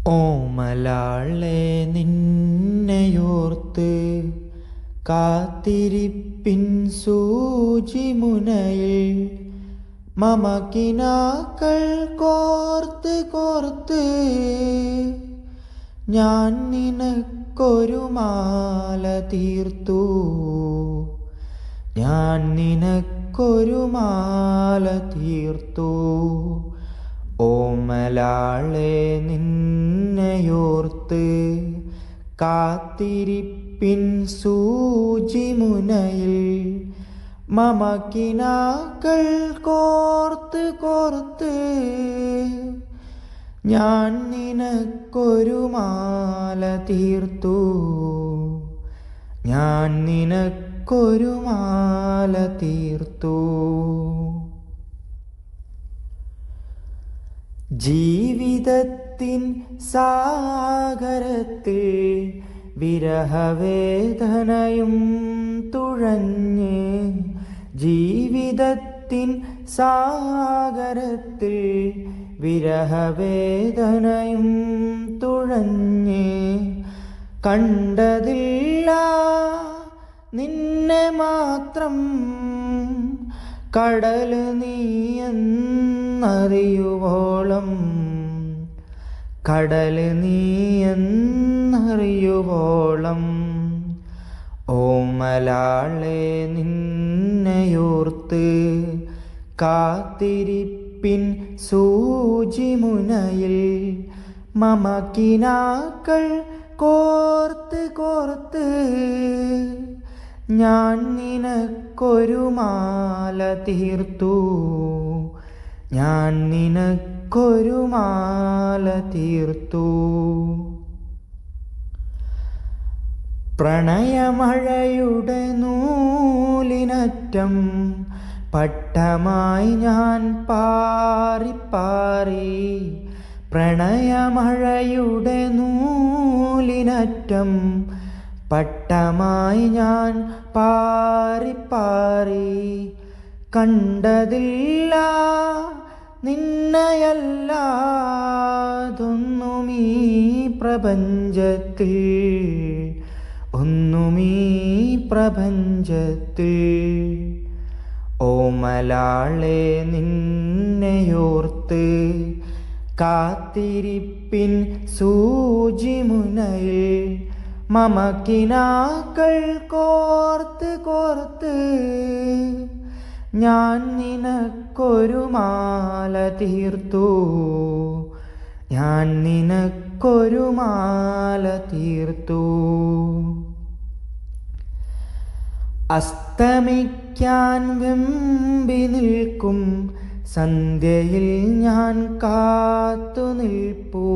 ഓമലാളെ നിന്നെയോർത്ത് കാത്തിരിപ്പിൻ സൂചിമുനയിൽ മമകിനാക്കൾ കോർത്ത് കോർത്ത് ഞാൻ നിനക്കൊരു മാല തീർത്തു. ഞാൻ നിനക്കൊരു മാല തീർത്തു. ഓമലാളെ നിന്നെയോർത്ത് കാത്തിരിപ്പിൻ സൂചിമുനയിൽ മമകിനാക്കൾ കോർത്ത് കോർത്ത് ഞാൻ നിനക്കൊരു മാല തീർത്തു. ഞാൻ നിനക്കൊരു മാല തീർത്തു. ജീവിതത്തിൻ സാഗരത്തിൽ വിരഹവേദനയും തുഴഞ്ഞ്, ജീവിതത്തിൻ സാഗരത്തിൽ വിരഹവേദനയും തുഴഞ്ഞ് കണ്ടതില്ല നിന്നെ മാത്രം. കടൽ നീയെന്നറിയുവോളം, കടൽ നീയെന്നറിയുവോളം ഓമലാളെ നിന്നെയോർത്ത് കാത്തിരിപ്പിൻ സൂചിമുനയിൽ മമകിനാക്കൾ കോർത്ത് കോർത്ത് ഞാൻ നിനക്കൊരു മാല തീർത്തു. ഞാൻ നിനക്കൊരു മാല തീർത്തു. പ്രണയമഴയുടെ നൂലിനറ്റം പട്ടമായി ഞാൻ പാറിപ്പാറി. പ്രണയമഴയുടെ നൂലിനറ്റം പട്ടമായി ഞാൻ പാറിപ്പാറി. കണ്ടതില്ല നിന്നയല്ലാതൊന്നുമീ പ്രപഞ്ചത്തിൽ, ഒന്നുമീ പ്രപഞ്ചത്തിൽ. ഓമലാളെ നിന്നെയോർത്ത് കാത്തിരിപ്പിൻ സൂചിമുനയിൽ മമകിനാക്കൾ കോർത്ത് കോർത്ത് ഞാൻ നിനക്കൊരു മാല തീർത്തു. ഞാൻ നിനക്കൊരു മാല തീർത്തു. അസ്തമിക്കാൻ വെമ്പി നിൽക്കും സന്ധ്യയിൽ ഞാൻ കാത്തു നിൽപ്പൂ.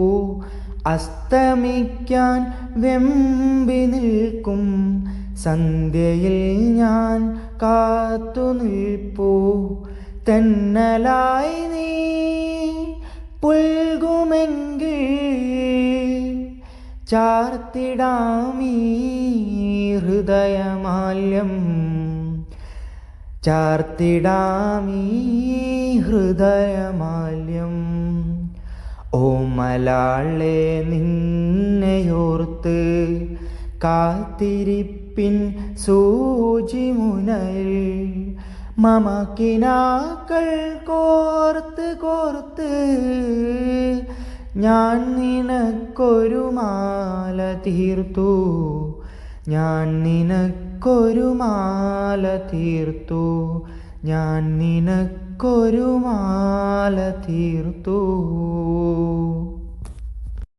അസ്തമിക്കാൻ വെമ്പി നിൽക്കും സന്ധ്യയിൽ ഞാൻ കാത്തു നിൽപ്പൂ. തെന്നലായി നീ പുൽകുമെങ്കിൽ ചാർത്തിടാമീ ഹൃദയമാല്യം, ചാർത്തിടാമീ ഹൃദയമാല്യം. ഓമലാളെ നിന്നെയോർത്ത് കാത്തിരിപ്പിൻ സൂചിമുനയിൽ മമകിനാക്കൾ കോർത്ത് കോർത്ത് ഞാൻ നിനക്കൊരു മാല തീർത്തു. ഞാൻ നിനക്കൊരു മാല തീർത്തു. ഞാൻ നിനക്കൊരു മാല തീർത്തു.